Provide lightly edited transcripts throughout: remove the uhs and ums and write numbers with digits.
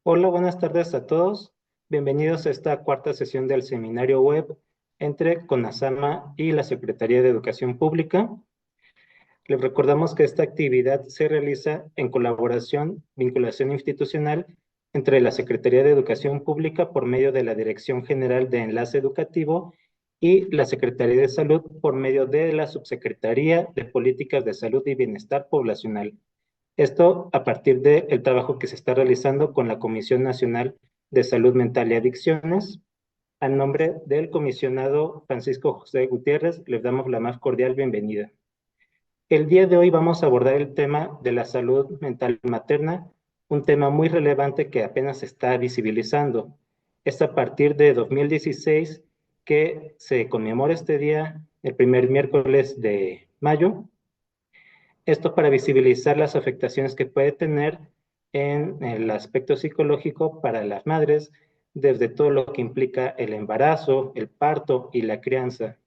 Hola, buenas tardes a todos. Bienvenidos a esta cuarta sesión del seminario web entre CONASAMA y la Secretaría de Educación Pública. Les recordamos que esta actividad se realiza en colaboración, vinculación institucional entre la Secretaría de Educación Pública por medio de la Dirección General de Enlace Educativo y la Secretaría de Salud por medio de la Subsecretaría de Políticas de Salud y Bienestar Poblacional. Esto a partir del trabajo que se está realizando con la Comisión Nacional de Salud Mental y Adicciones. A nombre del comisionado Francisco José Gutiérrez, les damos la más cordial bienvenida. El día de hoy vamos a abordar el tema de la salud mental materna, un tema muy relevante que apenas se está visibilizando. Es a partir de 2016 que se conmemora este día, el primer miércoles de mayo, esto para visibilizar las afectaciones que puede tener en el aspecto psicológico para las madres, desde todo lo que implica el embarazo, el parto y la crianza.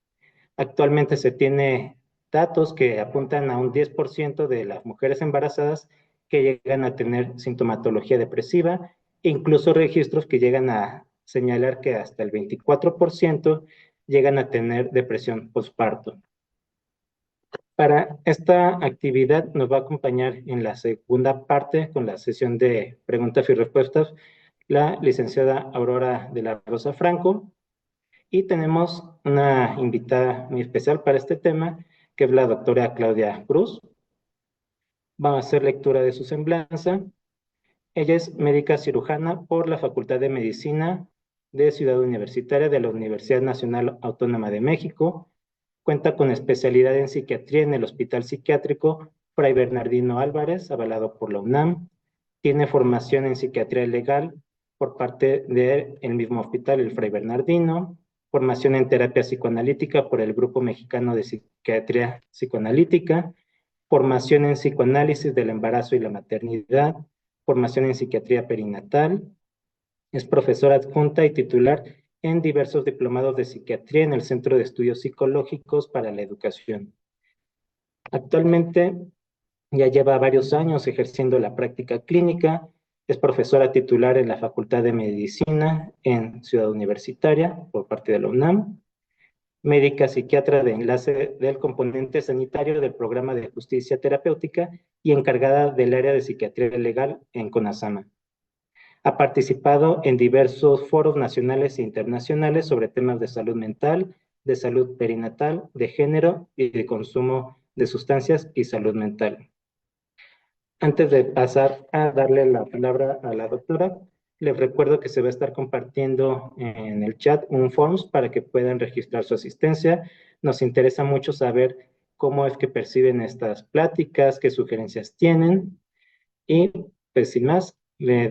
Actualmente se tiene datos que apuntan a un 10% de las mujeres embarazadas que llegan a tener sintomatología depresiva, incluso registros que llegan a señalar que hasta el 24% llegan a tener depresión postparto. Para esta actividad nos va a acompañar en la segunda parte con la sesión de preguntas y respuestas la licenciada Aurora de la Rosa Franco y tenemos una invitada muy especial para este tema que es la doctora Claudia Cruz. Vamos a hacer lectura de su semblanza. Ella es médica cirujana por la Facultad de Medicina de Ciudad Universitaria de la Universidad Nacional Autónoma de México. Cuenta con especialidad en psiquiatría en el Hospital Psiquiátrico Fray Bernardino Álvarez, avalado por la UNAM. Tiene formación en psiquiatría legal por parte del mismo hospital, el Fray Bernardino. Formación en terapia psicoanalítica por el Grupo Mexicano de Psiquiatría Psicoanalítica. Formación en psicoanálisis del embarazo y la maternidad. Formación en psiquiatría perinatal. Es profesora adjunta y titular en diversos diplomados de psiquiatría en el Centro de Estudios Psicológicos para la Educación. Actualmente ya lleva varios años ejerciendo la práctica clínica, es profesora titular en la Facultad de Medicina en Ciudad Universitaria por parte de la UNAM, médica psiquiatra de enlace del componente sanitario del programa de justicia terapéutica y encargada del área de psiquiatría legal en CONASAMA. Ha participado en diversos foros nacionales e internacionales sobre temas de salud mental, de salud perinatal, de género y de consumo de sustancias y salud mental. Antes de pasar a darle la palabra a la doctora, les recuerdo que se va a estar compartiendo en el chat un forms para que puedan registrar su asistencia. Nos interesa mucho saber cómo es que perciben estas pláticas, qué sugerencias tienen. Y pues sin más, le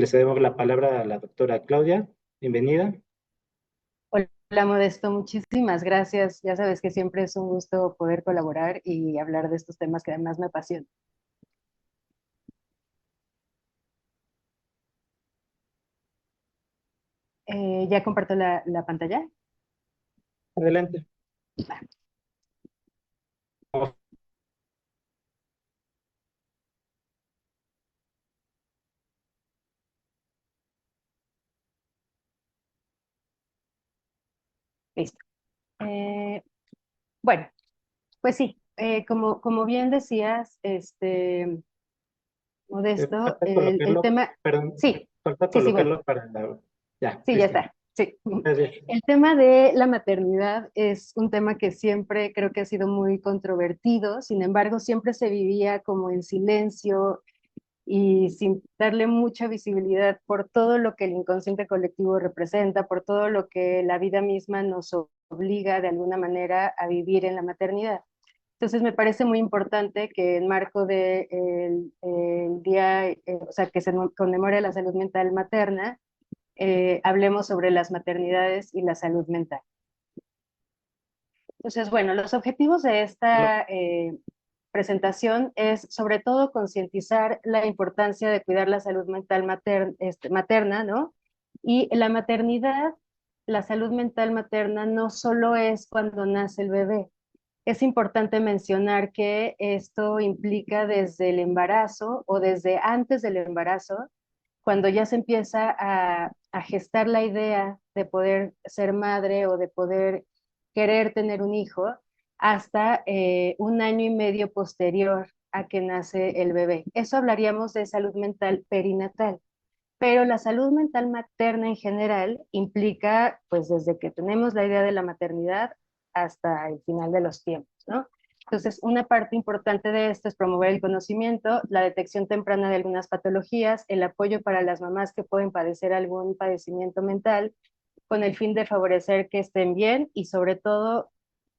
cedemos la palabra a la doctora Claudia. Bienvenida. Hola Modesto, muchísimas gracias. Ya sabes que siempre es un gusto poder colaborar y hablar de estos temas que además me apasionan. ¿Ya comparto la pantalla? Adelante. Listo. Eh, bueno, pues sí, como bien decías, Modesto, Falta el colocarlo, tema, perdón, sí, falta sí, voy. colocarlo para la... Ya, Sí, ya listo. está. Sí. Gracias. El tema de la maternidad es un tema que siempre creo que ha sido muy controvertido, sin embargo, siempre se vivía como en silencio y sin darle mucha visibilidad por todo lo que el inconsciente colectivo representa, por todo lo que la vida misma nos obliga de alguna manera a vivir en la maternidad. Entonces me parece muy importante que en marco del de el día, o sea, que se conmemore la salud mental materna, hablemos sobre las maternidades y la salud mental. Entonces, bueno, los objetivos de esta presentación es sobre todo concientizar la importancia de cuidar la salud mental materna, ¿no? Y la maternidad, la salud mental materna no solo es cuando nace el bebé. Es importante mencionar que esto implica desde el embarazo o desde antes del embarazo, cuando ya se empieza a gestar la idea de poder ser madre o de poder querer tener un hijo, hasta un año y medio posterior a que nace el bebé. Eso hablaríamos de salud mental perinatal. Pero la salud mental materna en general implica, pues desde que tenemos la idea de la maternidad hasta el final de los tiempos, ¿no? Entonces, una parte importante de esto es promover el conocimiento, la detección temprana de algunas patologías, el apoyo para las mamás que pueden padecer algún padecimiento mental, con el fin de favorecer que estén bien y sobre todo,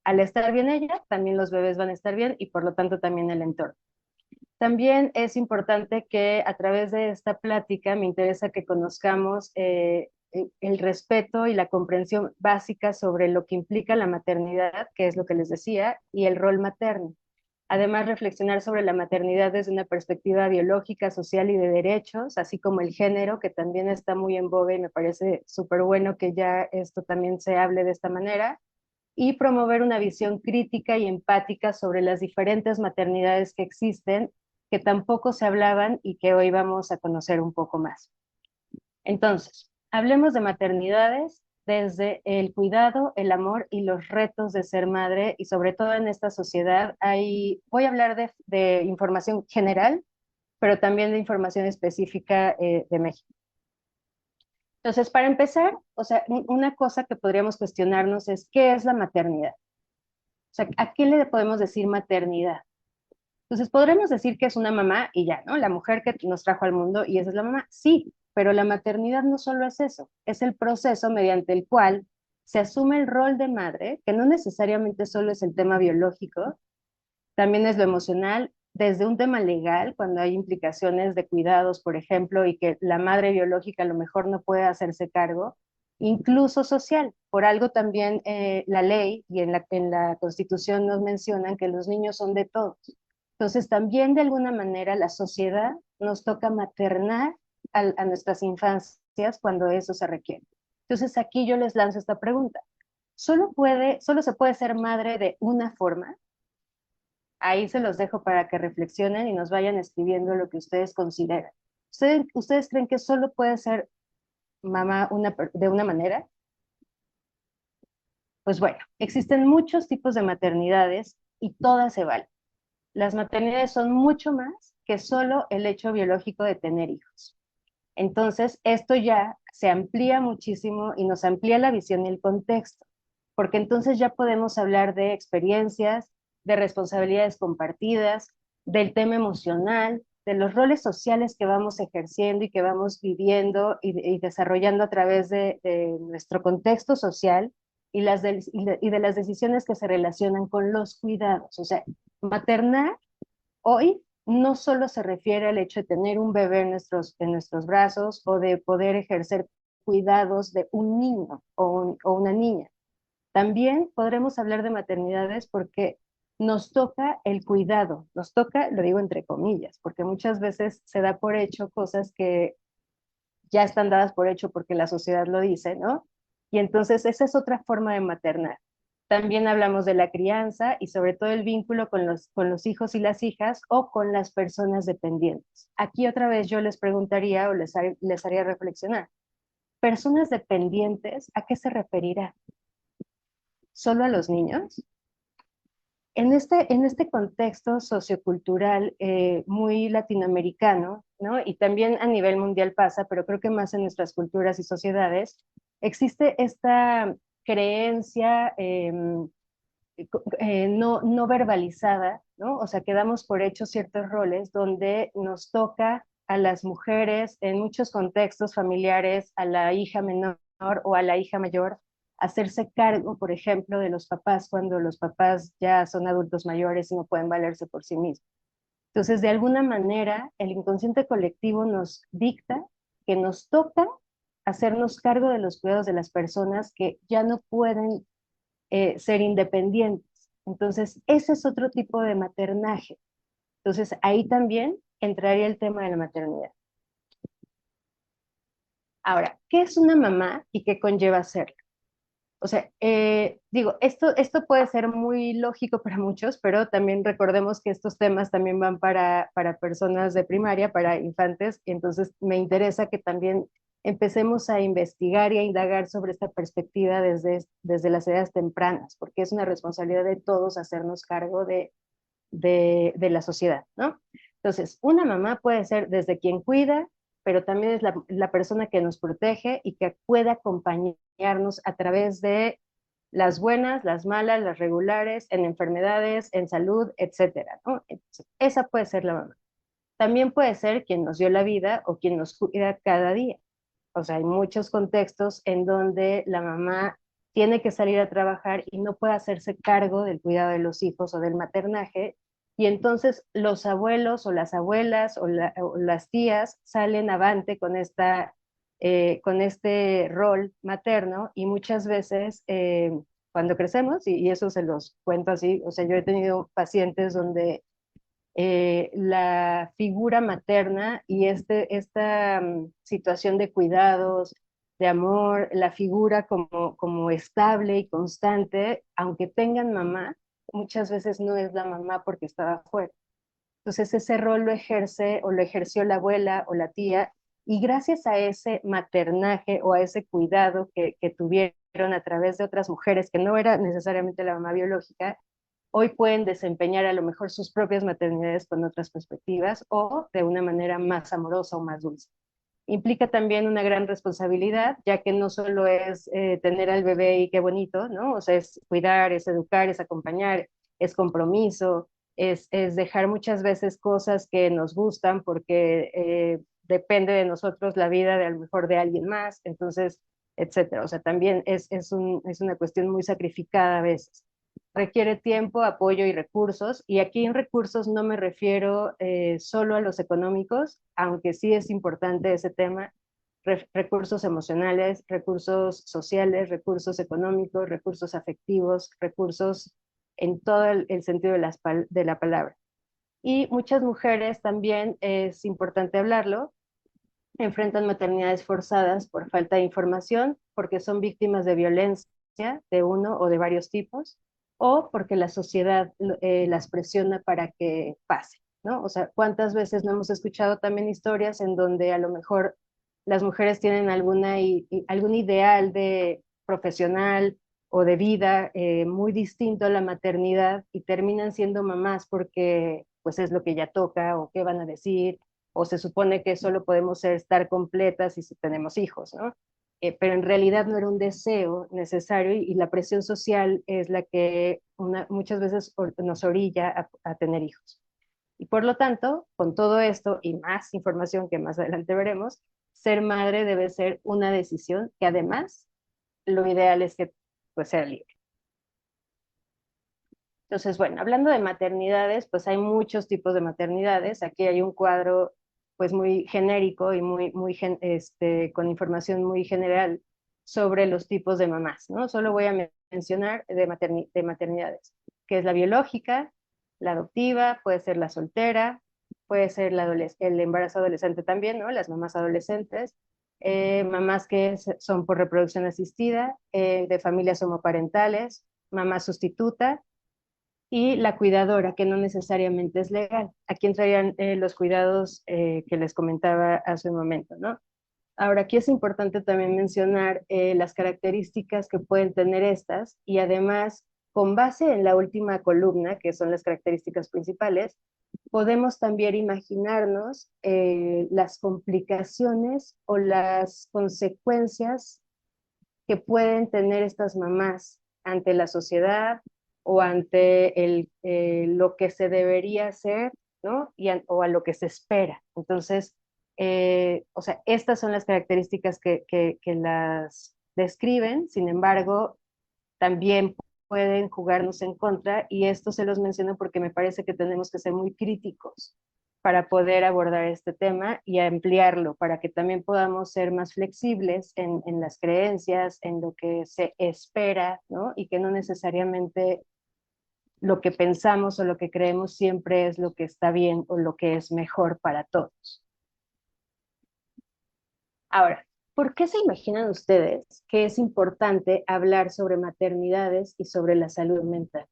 al estar bien ella, también los bebés van a estar bien y por lo tanto también el entorno. También es importante que a través de esta plática me interesa que conozcamos el respeto y la comprensión básica sobre lo que implica la maternidad, que es lo que les decía, y el rol materno. Además, reflexionar sobre la maternidad desde una perspectiva biológica, social y de derechos, así como el género, que también está muy en boga y me parece súper bueno que ya esto también se hable de esta manera, y promover una visión crítica y empática sobre las diferentes maternidades que existen, que tampoco se hablaban y que hoy vamos a conocer un poco más. Entonces, hablemos de maternidades desde el cuidado, el amor y los retos de ser madre, y sobre todo en esta sociedad voy a hablar de información general, pero también de información específica de México. Entonces, para empezar, o sea, una cosa que podríamos cuestionarnos es, ¿qué es la maternidad? O sea, ¿a qué le podemos decir maternidad? Entonces, podremos decir que es una mamá y ya, ¿no? La mujer que nos trajo al mundo y esa es la mamá. Sí, pero la maternidad no solo es eso, es el proceso mediante el cual se asume el rol de madre, que no necesariamente solo es el tema biológico, también es lo emocional, desde un tema legal, cuando hay implicaciones de cuidados, por ejemplo, y que la madre biológica a lo mejor no puede hacerse cargo, incluso social. Por algo también la ley y en la Constitución nos mencionan que los niños son de todos. Entonces, también de alguna manera la sociedad nos toca maternar a nuestras infancias cuando eso se requiere. Entonces, aquí yo les lanzo esta pregunta. Solo se puede ser madre de una forma? Ahí se los dejo para que reflexionen y nos vayan escribiendo lo que ustedes consideran. ¿Ustedes creen que solo puede ser mamá de una manera? Pues bueno, existen muchos tipos de maternidades y todas se valen. Las maternidades son mucho más que solo el hecho biológico de tener hijos. Entonces, esto ya se amplía muchísimo y nos amplía la visión y el contexto, porque entonces ya podemos hablar de experiencias, de responsabilidades compartidas, del tema emocional, de los roles sociales que vamos ejerciendo y que vamos viviendo y desarrollando a través de nuestro contexto social y de las decisiones que se relacionan con los cuidados. O sea, maternar hoy no solo se refiere al hecho de tener un bebé en nuestros brazos o de poder ejercer cuidados de un niño o una niña. También podremos hablar de maternidades porque nos toca el cuidado, nos toca, lo digo entre comillas, porque muchas veces se da por hecho cosas que ya están dadas por hecho porque la sociedad lo dice, ¿no? Y entonces esa es otra forma de maternar. También hablamos de la crianza y sobre todo el vínculo con los hijos y las hijas o con las personas dependientes. Aquí otra vez yo les preguntaría o les haría reflexionar. ¿Personas dependientes a qué se referirá? ¿Solo a los niños? En este contexto sociocultural muy latinoamericano, ¿no? Y también a nivel mundial pasa, pero creo que más en nuestras culturas y sociedades, existe esta creencia no verbalizada, ¿no? O sea, que damos por hecho ciertos roles donde nos toca a las mujeres en muchos contextos familiares, a la hija menor o a la hija mayor, hacerse cargo, por ejemplo, de los papás cuando los papás ya son adultos mayores y no pueden valerse por sí mismos. Entonces, de alguna manera, el inconsciente colectivo nos dicta que nos toca hacernos cargo de los cuidados de las personas que ya no pueden ser independientes. Entonces, ese es otro tipo de maternaje. Entonces, ahí también entraría el tema de la maternidad. Ahora, ¿qué es una mamá y qué conlleva serla? O sea, digo, esto puede ser muy lógico para muchos, pero también recordemos que estos temas también van para personas de primaria, para infantes, y entonces me interesa que también empecemos a investigar y a indagar sobre esta perspectiva desde las edades tempranas, porque es una responsabilidad de todos hacernos cargo de la sociedad, ¿no? Entonces, una mamá puede ser desde quien cuida, pero también es la persona que nos protege y que puede acompañarnos a través de las buenas, las malas, las regulares, en enfermedades, en salud, etcétera, ¿no? Entonces, esa puede ser la mamá. También puede ser quien nos dio la vida o quien nos cuida cada día. O sea, hay muchos contextos en donde la mamá tiene que salir a trabajar y no puede hacerse cargo del cuidado de los hijos o del maternaje, y entonces los abuelos o las abuelas o las tías salen avante con este rol materno, y muchas veces cuando crecemos, y eso se los cuento así, o sea, yo he tenido pacientes donde la figura materna y esta situación de cuidados, de amor, la figura como estable y constante, aunque tengan mamá, muchas veces no es la mamá porque estaba afuera. Entonces ese rol lo ejerce o lo ejerció la abuela o la tía, y gracias a ese maternaje o a ese cuidado que tuvieron a través de otras mujeres que no era necesariamente la mamá biológica, hoy pueden desempeñar a lo mejor sus propias maternidades con otras perspectivas o de una manera más amorosa o más dulce. Implica también una gran responsabilidad, ya que no solo es tener al bebé y qué bonito, ¿no? O sea, es cuidar, es educar, es acompañar, es compromiso, es dejar muchas veces cosas que nos gustan porque depende de nosotros la vida de a lo mejor de alguien más, entonces, etcétera. O sea, también es una cuestión muy sacrificada a veces. Requiere tiempo, apoyo y recursos, y aquí en recursos no me refiero solo a los económicos, aunque sí es importante ese tema, recursos emocionales, recursos sociales, recursos económicos, recursos afectivos, recursos en todo el sentido de la palabra. Y muchas mujeres también, es importante hablarlo, enfrentan maternidades forzadas por falta de información, porque son víctimas de violencia de uno o de varios tipos, o porque la sociedad las presiona para que pase, ¿no? O sea, ¿cuántas veces no hemos escuchado también historias en donde a lo mejor las mujeres tienen algún ideal de profesional o de vida muy distinto a la maternidad, y terminan siendo mamás porque pues es lo que ya toca, o qué van a decir, o se supone que solo podemos estar completas si tenemos hijos, ¿no? Pero en realidad no era un deseo necesario, y la presión social es la que muchas veces nos orilla a tener hijos. Y por lo tanto, con todo esto y más información que más adelante veremos, ser madre debe ser una decisión que además lo ideal es que pues sea libre. Entonces, bueno, hablando de maternidades, pues hay muchos tipos de maternidades. Aquí hay un cuadro pues muy genérico y con información muy general sobre los tipos de mamás, ¿no? Solo voy a mencionar de maternidades, que es la biológica, la adoptiva, puede ser la soltera, puede ser el embarazo adolescente también, ¿no? Las mamás adolescentes, mamás que son por reproducción asistida, de familias homoparentales, mamá sustituta, y la cuidadora, que no necesariamente es legal. Aquí entrarían los cuidados que les comentaba hace un momento, ¿no? Ahora, aquí es importante también mencionar las características que pueden tener estas, y además, con base en la última columna, que son las características principales, podemos también imaginarnos las complicaciones o las consecuencias que pueden tener estas mamás ante la sociedad o ante lo que se debería hacer, ¿no? O a lo que se espera. Entonces, o sea, estas son las características que las describen. Sin embargo, también pueden jugarnos en contra, y esto se los menciono porque me parece que tenemos que ser muy críticos para poder abordar este tema y ampliarlo, para que también podamos ser más flexibles en las creencias, en lo que se espera, ¿no? Y que no necesariamente lo que pensamos o lo que creemos siempre es lo que está bien o lo que es mejor para todos. Ahora, ¿Por qué se imaginan ustedes que es importante hablar sobre maternidades y sobre la salud mental?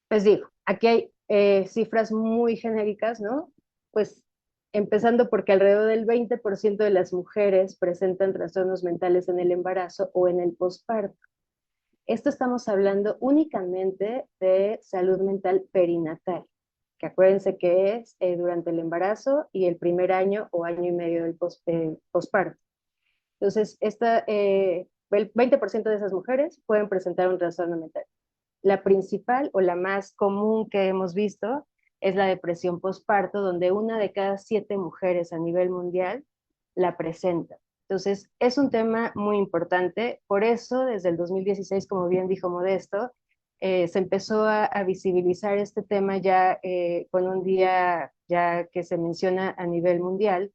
Pues digo, aquí hay cifras muy genéricas, ¿no? Pues empezando porque alrededor del 20% de las mujeres presentan trastornos mentales en el embarazo o en el posparto. Esto estamos hablando únicamente de salud mental perinatal, que acuérdense que es durante el embarazo y el primer año o año y medio del posparto. Entonces, el 20% de esas mujeres pueden presentar un trastorno mental. La principal o la más común que hemos visto es la depresión postparto, donde una de cada 7 mujeres a nivel mundial la presenta. Entonces, es un tema muy importante. Por eso, desde el 2016, como bien dijo Modesto, se empezó a visibilizar este tema ya con un día ya que se menciona a nivel mundial,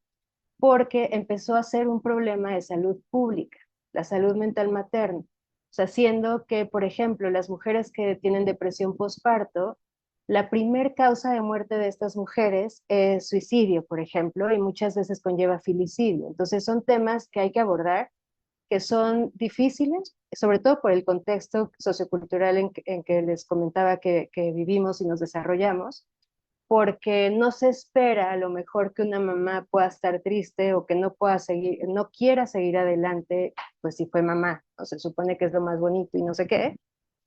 porque empezó a ser un problema de salud pública, la salud mental materna. O sea, siendo que, por ejemplo, las mujeres que tienen depresión postparto, la primer causa de muerte de estas mujeres es suicidio, por ejemplo, y muchas veces conlleva filicidio. Entonces, son temas que hay que abordar, que son difíciles, sobre todo por el contexto sociocultural en que les comentaba que vivimos y nos desarrollamos, porque no se espera a lo mejor que una mamá pueda estar triste o que no pueda seguir, no quiera seguir adelante, pues si fue mamá, o se supone que es lo más bonito y no sé qué,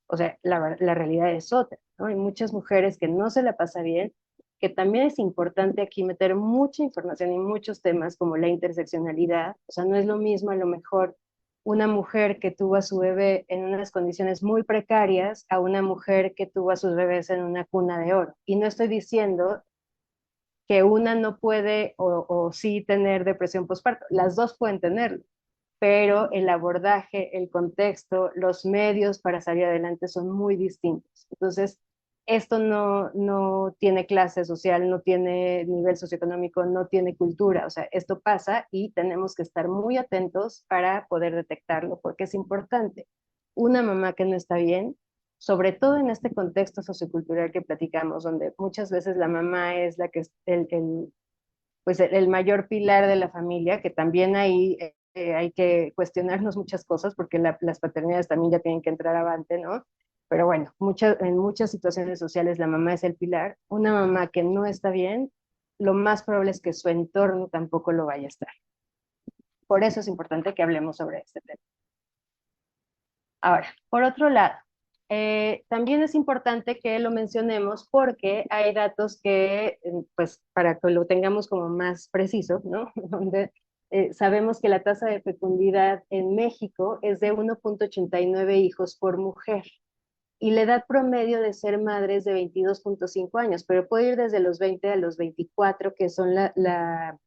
o sea, la realidad es otra, ¿no? Hay muchas mujeres que no se la pasa bien, que también es importante aquí meter mucha información y muchos temas como la interseccionalidad, o sea, no es lo mismo a lo mejor una mujer que tuvo a su bebé en unas condiciones muy precarias a una mujer que tuvo a sus bebés en una cuna de oro. Y no estoy diciendo que una no puede o sí tener depresión postparto, las dos pueden tenerlo, pero el abordaje, el contexto, los medios para salir adelante son muy distintos. Entonces, esto no tiene clase social, no tiene nivel socioeconómico, no tiene cultura, o sea, esto pasa y tenemos que estar muy atentos para poder detectarlo, porque es importante. Una mamá que no está bien, sobre todo en este contexto sociocultural que platicamos, donde muchas veces la mamá es la que es pues el mayor pilar de la familia, que también ahí hay que cuestionarnos muchas cosas porque las paternidades también ya tienen que entrar avante, ¿no? Pero bueno, en muchas situaciones sociales la mamá es el pilar. Una mamá que no está bien, lo más probable es que su entorno tampoco lo vaya a estar. Por eso es importante que hablemos sobre este tema. Ahora, por otro lado, también es importante que lo mencionemos porque hay datos que, pues, para que lo tengamos como más preciso, ¿no? Donde sabemos que la tasa de fecundidad en México es de 1,89 hijos por mujer y la edad promedio de ser madre es de 22,5 años, pero puede ir desde los 20 a los 24, que son la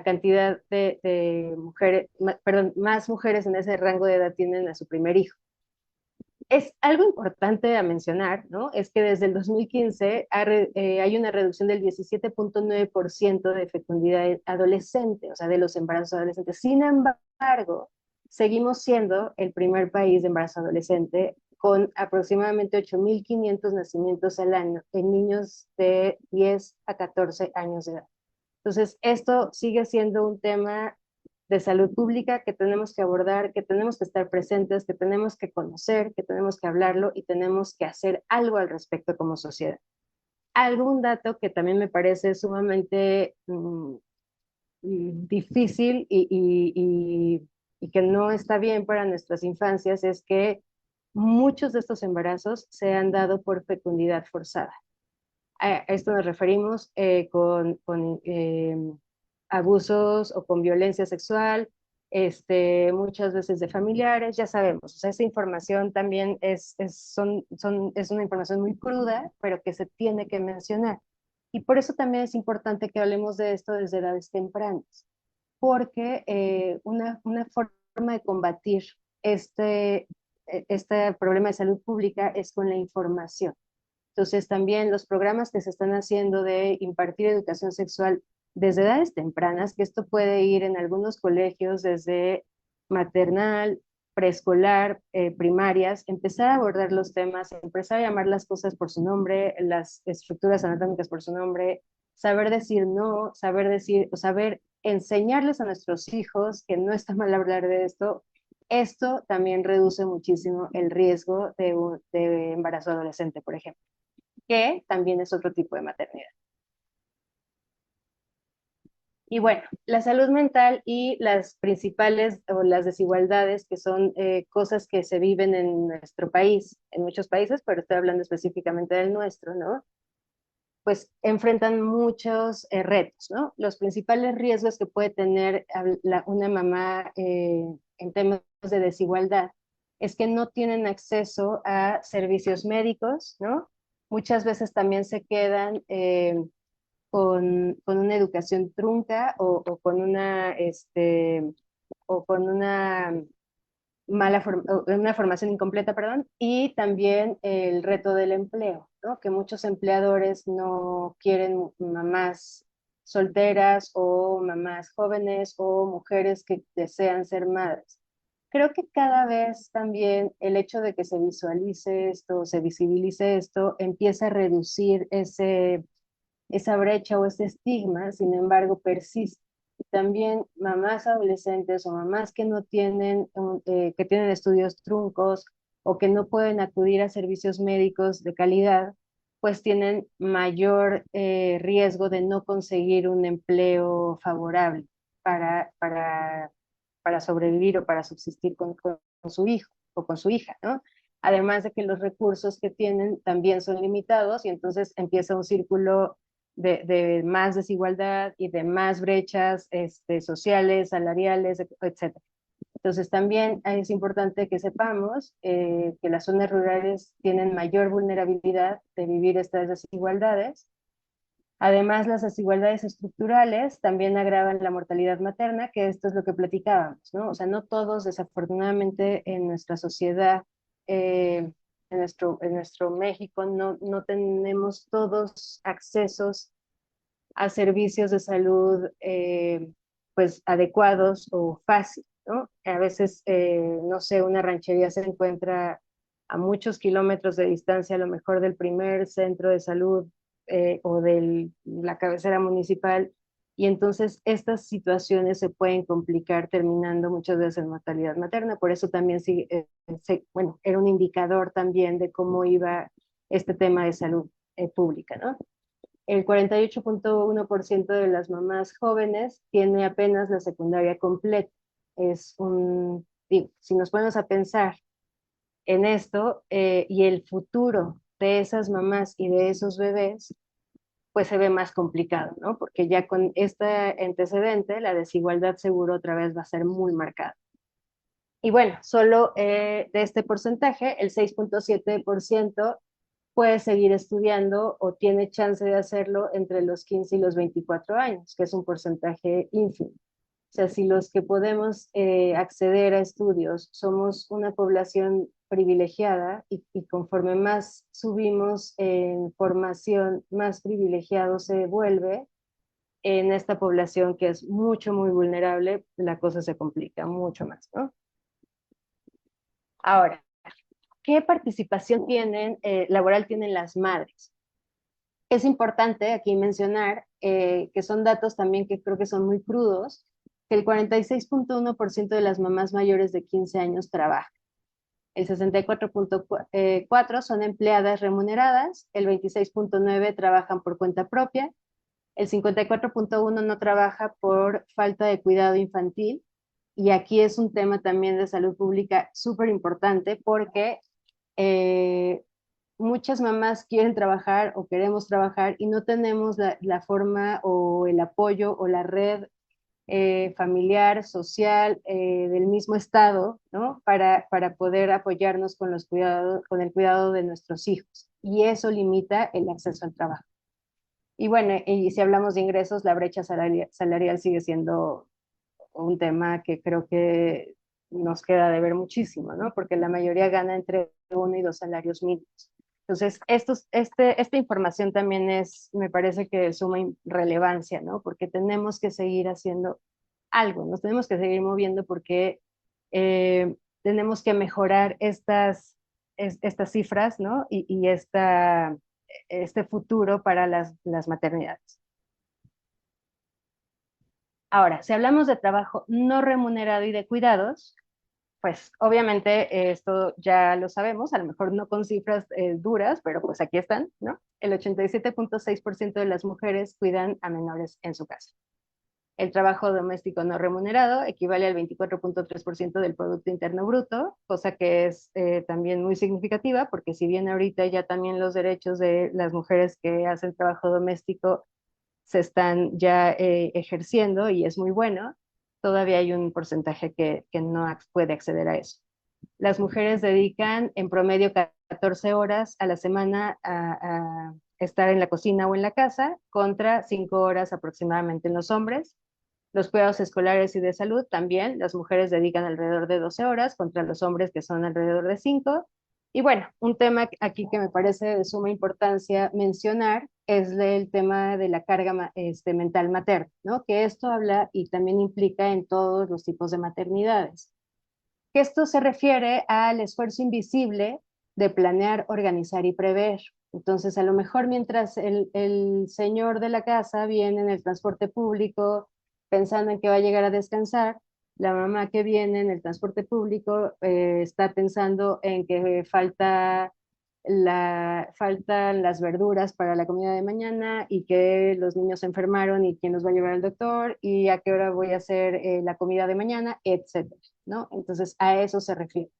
cantidad de mujeres, perdón, más mujeres en ese rango de edad tienen a su primer hijo. Es algo importante a mencionar, ¿no? Es que desde el 2015 hay una reducción del 17,9% de fecundidad adolescente, o sea, de los embarazos adolescentes. Sin embargo, seguimos siendo el primer país de embarazo adolescente con aproximadamente 8,500 nacimientos al año en niños de 10 a 14 años de edad. Entonces, esto sigue siendo un tema de salud pública que tenemos que abordar, que tenemos que estar presentes, que tenemos que conocer, que tenemos que hablarlo y tenemos que hacer algo al respecto como sociedad. Algún dato que también me parece sumamente difícil y que no está bien para nuestras infancias es que muchos de estos embarazos se han dado por fecundidad forzada. A esto nos referimos con abusos o con violencia sexual, muchas veces de familiares, ya sabemos, o sea, esa información también es una información muy cruda, pero que se tiene que mencionar. Y por eso también es importante que hablemos de esto desde edades tempranas, porque una forma de combatir este, este problema de salud pública es con la información. Entonces, también los programas que se están haciendo de impartir educación sexual desde edades tempranas, que esto puede ir en algunos colegios desde maternal, preescolar, primarias, empezar a abordar los temas, empezar a llamar las cosas por su nombre, las estructuras anatómicas por su nombre, saber decir no, saber decir, o saber enseñarles a nuestros hijos que no está mal hablar de esto también reduce muchísimo el riesgo de embarazo adolescente, por ejemplo, que también es otro tipo de maternidad. Y bueno, la salud mental y las principales o las desigualdades, que son cosas que se viven en nuestro país, en muchos países, pero estoy hablando específicamente del nuestro, ¿no? Pues enfrentan muchos retos, ¿no? Los principales riesgos que puede tener una mamá en temas de desigualdad es que no tienen acceso a servicios médicos, ¿no? Muchas veces también se quedan con una educación trunca o con una una formación incompleta, perdón, y también el reto del empleo, ¿no? Que muchos empleadores no quieren mamás solteras o mamás jóvenes o mujeres que desean ser madres. Creo que cada vez también el hecho de que se visualice esto, se visibilice esto, empieza a reducir esa brecha o ese estigma, sin embargo, persiste. Y también mamás adolescentes o mamás que no tienen, que tienen estudios truncos o que no pueden acudir a servicios médicos de calidad, pues tienen mayor riesgo de no conseguir un empleo favorable para, para, para sobrevivir o para subsistir con su hijo o con su hija, ¿no? Además de que los recursos que tienen también son limitados y entonces empieza un círculo de más desigualdad y de más brechas sociales, salariales, etcétera. Entonces también es importante que sepamos que las zonas rurales tienen mayor vulnerabilidad de vivir estas desigualdades. Además, las desigualdades estructurales también agravan la mortalidad materna, que esto es lo que platicábamos, ¿no? O sea, no todos, desafortunadamente, en nuestra sociedad, en nuestro México, no tenemos todos accesos a servicios de salud pues adecuados o fáciles, ¿no? A veces, no sé, una ranchería se encuentra a muchos kilómetros de distancia, a lo mejor del primer centro de salud o de la cabecera municipal, y entonces estas situaciones se pueden complicar terminando muchas veces en mortalidad materna. Por eso también sí, bueno, era un indicador también de cómo iba este tema de salud pública, ¿no? El 48.1% de las mamás jóvenes tiene apenas la secundaria completa. Digo, si nos ponemos a pensar en esto y el futuro de esas mamás y de esos bebés, pues se ve más complicado, ¿no? Porque ya con este antecedente, la desigualdad seguro otra vez va a ser muy marcada. Y bueno, solo de este porcentaje, el 6.7% puede seguir estudiando o tiene chance de hacerlo entre los 15 y los 24 años, que es un porcentaje ínfimo. O sea, si los que podemos acceder a estudios somos una población privilegiada y conforme más subimos en formación, más privilegiado se vuelve, en esta población que es mucho, muy vulnerable, la cosa se complica mucho más, ¿no? Ahora, ¿qué participación laboral tienen las madres? Es importante aquí mencionar que son datos también que creo que son muy crudos, que el 46.1% de las mamás mayores de 15 años trabajan. El 64.4% son empleadas remuneradas, el 26.9% trabajan por cuenta propia, el 54.1% no trabaja por falta de cuidado infantil, y aquí es un tema también de salud pública súper importante porque eh, muchas mamás quieren trabajar o queremos trabajar y no tenemos la forma o el apoyo o la red familiar, social, del mismo estado, ¿no? Para poder apoyarnos con el cuidado de nuestros hijos. Y eso limita el acceso al trabajo. Y bueno, y si hablamos de ingresos, la brecha salarial sigue siendo un tema que creo que nos queda de ver muchísimo, ¿no? Porque la mayoría gana entre 1 y 2 salarios mínimos. Entonces, esta información también me parece que de suma relevancia, ¿no? Porque tenemos que seguir haciendo algo, nos tenemos que seguir moviendo porque tenemos que mejorar estas cifras, ¿no? Y este futuro para las maternidades. Ahora, si hablamos de trabajo no remunerado y de cuidados, pues obviamente esto ya lo sabemos, a lo mejor no con cifras duras, pero pues aquí están, ¿no? El 87.6% de las mujeres cuidan a menores en su casa. El trabajo doméstico no remunerado equivale al 24.3% del Producto Interno Bruto, cosa que es también muy significativa, porque si bien ahorita ya también los derechos de las mujeres que hacen trabajo doméstico se están ya ejerciendo y es muy bueno, todavía hay un porcentaje que no puede acceder a eso. Las mujeres dedican en promedio 14 horas a la semana a estar en la cocina o en la casa, contra 5 horas aproximadamente en los hombres. Los cuidados escolares y de salud también, las mujeres dedican alrededor de 12 horas contra los hombres que son alrededor de 5. Y bueno, un tema aquí que me parece de suma importancia mencionar es el tema de la carga mental materna, ¿no? Que esto habla y también implica en todos los tipos de maternidades. Que esto se refiere al esfuerzo invisible de planear, organizar y prever. Entonces, a lo mejor mientras el señor de la casa viene en el transporte público pensando en que va a llegar a descansar, la mamá que viene en el transporte público está pensando en que faltan las verduras para la comida de mañana y que los niños se enfermaron y quién los va a llevar al doctor y a qué hora voy a hacer la comida de mañana, etcétera, ¿no? Entonces, a eso se refiere.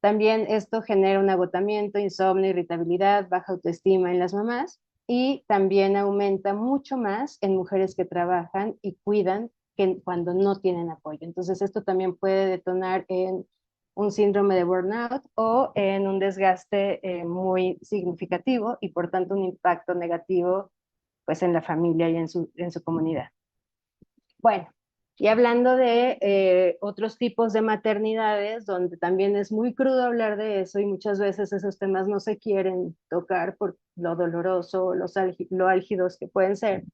También esto genera un agotamiento, insomnio, irritabilidad, baja autoestima en las mamás y también aumenta mucho más en mujeres que trabajan y cuidan que cuando no tienen apoyo. Entonces, esto también puede detonar en un síndrome de burnout o en un desgaste muy significativo y por tanto un impacto negativo pues en la familia y en su comunidad. Bueno, y hablando de otros tipos de maternidades, donde también es muy crudo hablar de eso y muchas veces esos temas no se quieren tocar por lo doloroso, lo álgidos que pueden ser,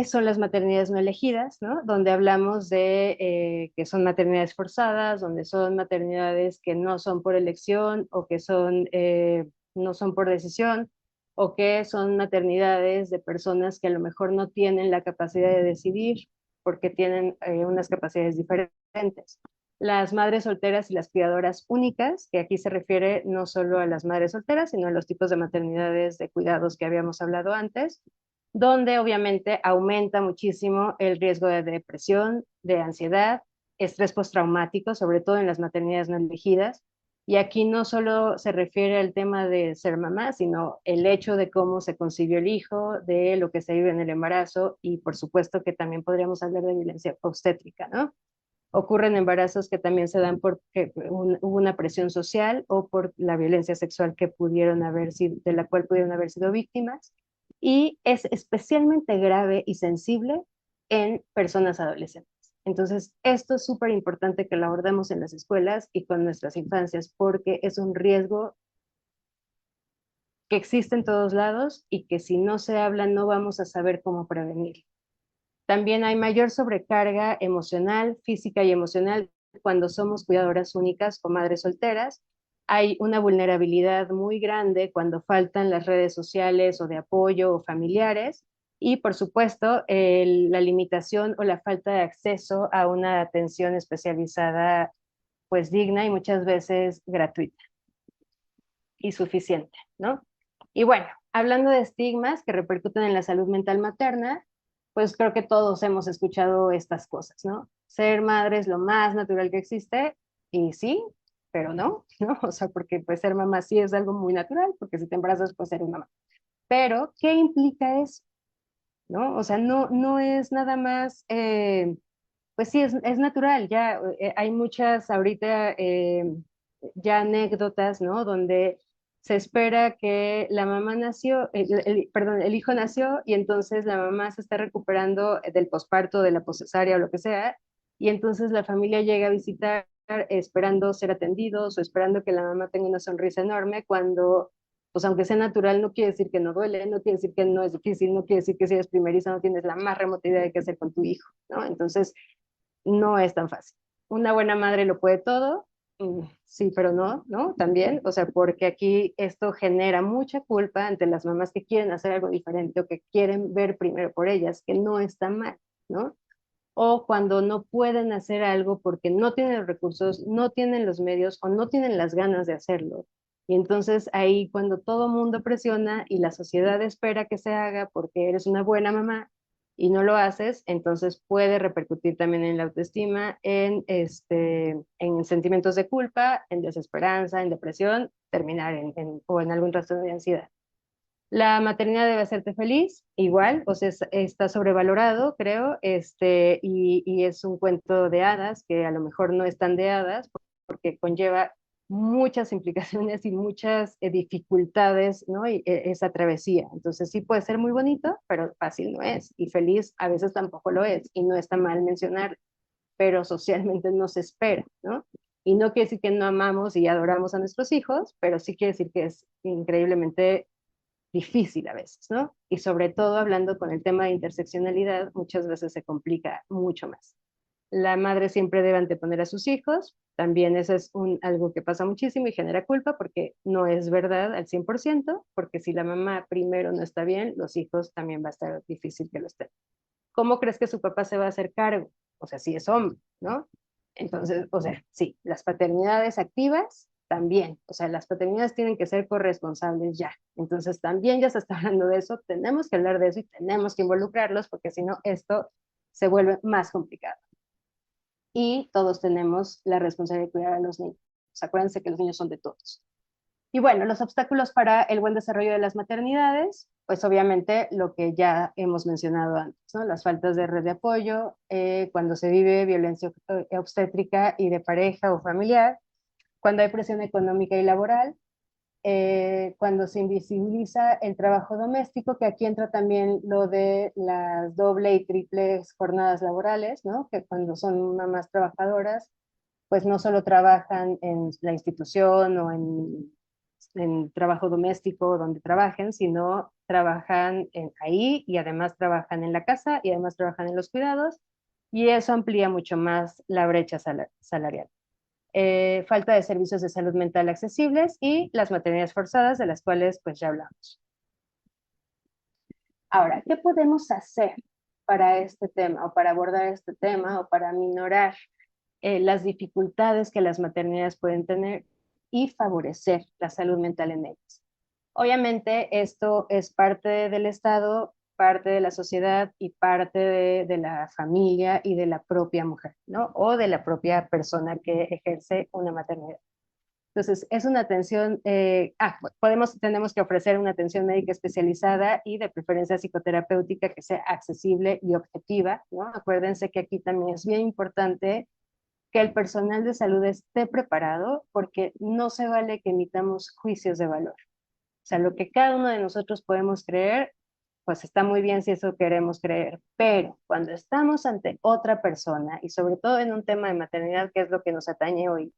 son las maternidades no elegidas, ¿no? Donde hablamos de que son maternidades forzadas, donde son maternidades que no son por elección o que no son por decisión, o que son maternidades de personas que a lo mejor no tienen la capacidad de decidir porque tienen unas capacidades diferentes. Las madres solteras y las cuidadoras únicas, que aquí se refiere no solo a las madres solteras, sino a los tipos de maternidades de cuidados que habíamos hablado antes, donde obviamente aumenta muchísimo el riesgo de depresión, de ansiedad, estrés postraumático, sobre todo en las maternidades no elegidas. Y aquí no solo se refiere al tema de ser mamá, sino el hecho de cómo se concibió el hijo, de lo que se vive en el embarazo y por supuesto que también podríamos hablar de violencia obstétrica, ¿no? Ocurren embarazos que también se dan porque hubo una presión social o por la violencia sexual que pudieron haber sido, de la cual pudieron haber sido víctimas, y es especialmente grave y sensible en personas adolescentes. Entonces, esto es súper importante que lo abordemos en las escuelas y con nuestras infancias, porque es un riesgo que existe en todos lados y que si no se habla no vamos a saber cómo prevenir. También hay mayor sobrecarga emocional, física y emocional cuando somos cuidadoras únicas o madres solteras. Hay una vulnerabilidad muy grande cuando faltan las redes sociales o de apoyo o familiares. Y por supuesto, la limitación o la falta de acceso a una atención especializada, pues digna y muchas veces gratuita y suficiente, ¿no? Y bueno, hablando de estigmas que repercuten en la salud mental materna, pues creo que todos hemos escuchado estas cosas, ¿no? Ser madre es lo más natural que existe, y sí, pero no, ¿no? O sea, porque pues ser mamá sí es algo muy natural, porque si te embarazas, pues eres mamá. Pero, ¿qué implica eso? ¿No? O sea, no es nada más, pues sí, es natural, ya hay muchas ahorita ya anécdotas, ¿no? Donde se espera que la mamá nació, perdón, el hijo nació y entonces la mamá se está recuperando del posparto, de la poscesárea o lo que sea, y entonces la familia llega a visitar esperando ser atendidos o esperando que la mamá tenga una sonrisa enorme cuando, pues aunque sea natural, no quiere decir que no duele, no quiere decir que no es difícil, no quiere decir que si eres primeriza no tienes la más remota idea de qué hacer con tu hijo, ¿no? Entonces, no es tan fácil. Una buena madre lo puede todo, sí, pero no, ¿no? También, o sea, porque aquí esto genera mucha culpa ante las mamás que quieren hacer algo diferente o que quieren ver primero por ellas, que no está mal, ¿no? o cuando no pueden hacer algo porque no tienen los recursos, no tienen los medios o no tienen las ganas de hacerlo. Y entonces ahí cuando todo mundo presiona y la sociedad espera que se haga porque eres una buena mamá y no lo haces, entonces puede repercutir también en la autoestima, en sentimientos de culpa, en desesperanza, en depresión, terminar o en algún trastorno de ansiedad. La maternidad debe hacerte feliz, igual, o sea, está sobrevalorado, creo, y es un cuento de hadas que a lo mejor no es tan de hadas porque conlleva muchas implicaciones y muchas dificultades, ¿no? Y esa travesía. Entonces sí puede ser muy bonito, pero fácil no es. Y feliz a veces tampoco lo es. Y no está mal mencionar, pero socialmente no se espera, ¿no? Y no quiere decir que no amamos y adoramos a nuestros hijos, pero sí quiere decir que es increíblemente difícil a veces, ¿no? Y sobre todo hablando con el tema de interseccionalidad, muchas veces se complica mucho más. La madre siempre debe anteponer a sus hijos, también eso es algo que pasa muchísimo y genera culpa porque no es verdad al 100%, porque si la mamá primero no está bien, los hijos también va a estar difícil que lo estén. ¿Cómo crees que su papá se va a hacer cargo? O sea, si es hombre, ¿no? Entonces, o sea, sí, las paternidades activas también, o sea, las paternidades tienen que ser corresponsables ya. Entonces, también ya se está hablando de eso, tenemos que hablar de eso y tenemos que involucrarlos porque si no, esto se vuelve más complicado. Y todos tenemos la responsabilidad de cuidar a los niños. Acuérdense que los niños son de todos. Y bueno, los obstáculos para el buen desarrollo de las maternidades, pues obviamente lo que ya hemos mencionado antes, ¿no? Las faltas de red de apoyo, cuando se vive violencia obstétrica y de pareja o familiar, cuando hay presión económica y laboral, cuando se invisibiliza el trabajo doméstico, que aquí entra también lo de las doble y triples jornadas laborales, ¿no? Que cuando son mamás trabajadoras, pues no solo trabajan en la institución o en trabajo doméstico donde trabajen, sino trabajan ahí y además trabajan en la casa y además trabajan en los cuidados y eso amplía mucho más la brecha salarial. Falta de servicios de salud mental accesibles y las maternidades forzadas de las cuales pues ya hablamos. Ahora, ¿qué podemos hacer para este tema o para abordar este tema o para minorar las dificultades que las maternidades pueden tener y favorecer la salud mental en ellas? Obviamente esto es parte del Estado, parte de la sociedad y parte de la familia y de la propia mujer, ¿no? O de la propia persona que ejerce una maternidad. Entonces, es una atención, tenemos que ofrecer una atención médica especializada y de preferencia psicoterapéutica que sea accesible y objetiva, ¿no? Acuérdense que aquí también es bien importante que el personal de salud esté preparado porque no se vale que emitamos juicios de valor. O sea, lo que cada uno de nosotros podemos creer, pues está muy bien si eso queremos creer, pero cuando estamos ante otra persona y sobre todo en un tema de maternidad, que es lo que nos atañe hoy,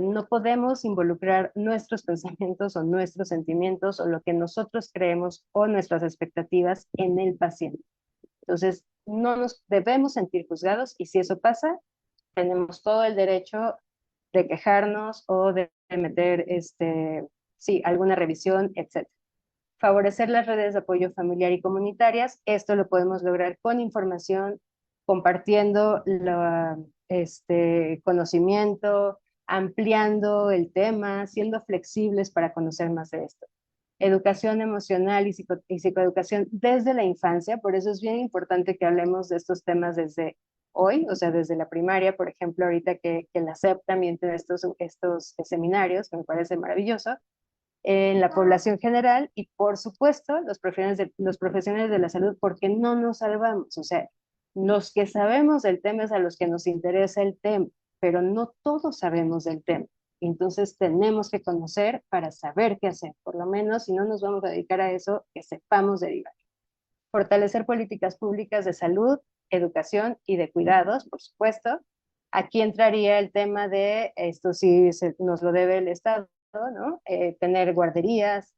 no podemos involucrar nuestros pensamientos o nuestros sentimientos o lo que nosotros creemos o nuestras expectativas en el paciente. Entonces, no nos debemos sentir juzgados y si eso pasa, tenemos todo el derecho de quejarnos o de meter, sí, alguna revisión, etc. Favorecer las redes de apoyo familiar y comunitarias. Esto lo podemos lograr con información, compartiendo conocimiento, ampliando el tema, siendo flexibles para conocer más de esto. Educación emocional y psicoeducación desde la infancia, por eso es bien importante que hablemos de estos temas desde hoy, o sea, desde la primaria, por ejemplo, ahorita que la SEP también tiene estos seminarios, que me parece maravilloso, en la población general y, por supuesto, los profesionales de la salud, porque no nos salvamos. O sea, los que sabemos del tema es a los que nos interesa el tema, pero no todos sabemos del tema. Entonces tenemos que conocer para saber qué hacer. Por lo menos, si no nos vamos a dedicar a eso, que sepamos derivar. Fortalecer políticas públicas de salud, educación y de cuidados, por supuesto. Aquí entraría el tema de esto sí nos lo debe el Estado, ¿no? Tener guarderías,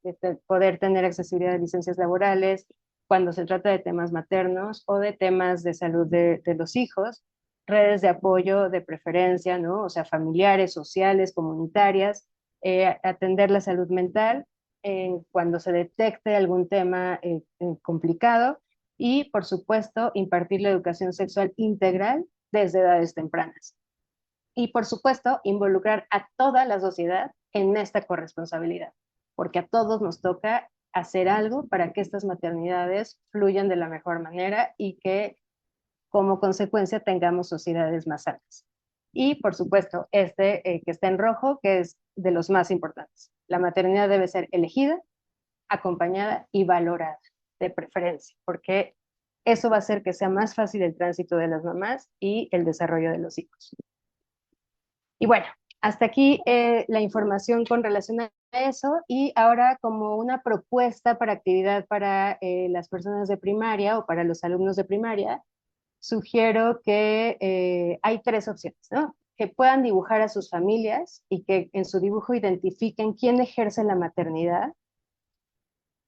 poder tener accesibilidad a licencias laborales cuando se trata de temas maternos o de temas de salud de los hijos, redes de apoyo de preferencia, ¿no? O sea, familiares, sociales, comunitarias, atender la salud mental cuando se detecte algún tema complicado Y, por supuesto, impartir la educación sexual integral desde edades tempranas. Y, por supuesto, involucrar a toda la sociedad en esta corresponsabilidad, porque a todos nos toca hacer algo para que estas maternidades fluyan de la mejor manera y que como consecuencia tengamos sociedades más sanas. Y, por supuesto, que está en rojo, que es de los más importantes. La maternidad debe ser elegida, acompañada y valorada, de preferencia, porque eso va a hacer que sea más fácil el tránsito de las mamás y el desarrollo de los hijos. Y bueno, hasta aquí la información con relación a eso, y ahora como una propuesta para actividad para las personas de primaria o para los alumnos de primaria, sugiero que hay tres opciones, ¿no? Que puedan dibujar a sus familias y que en su dibujo identifiquen quién ejerce la maternidad.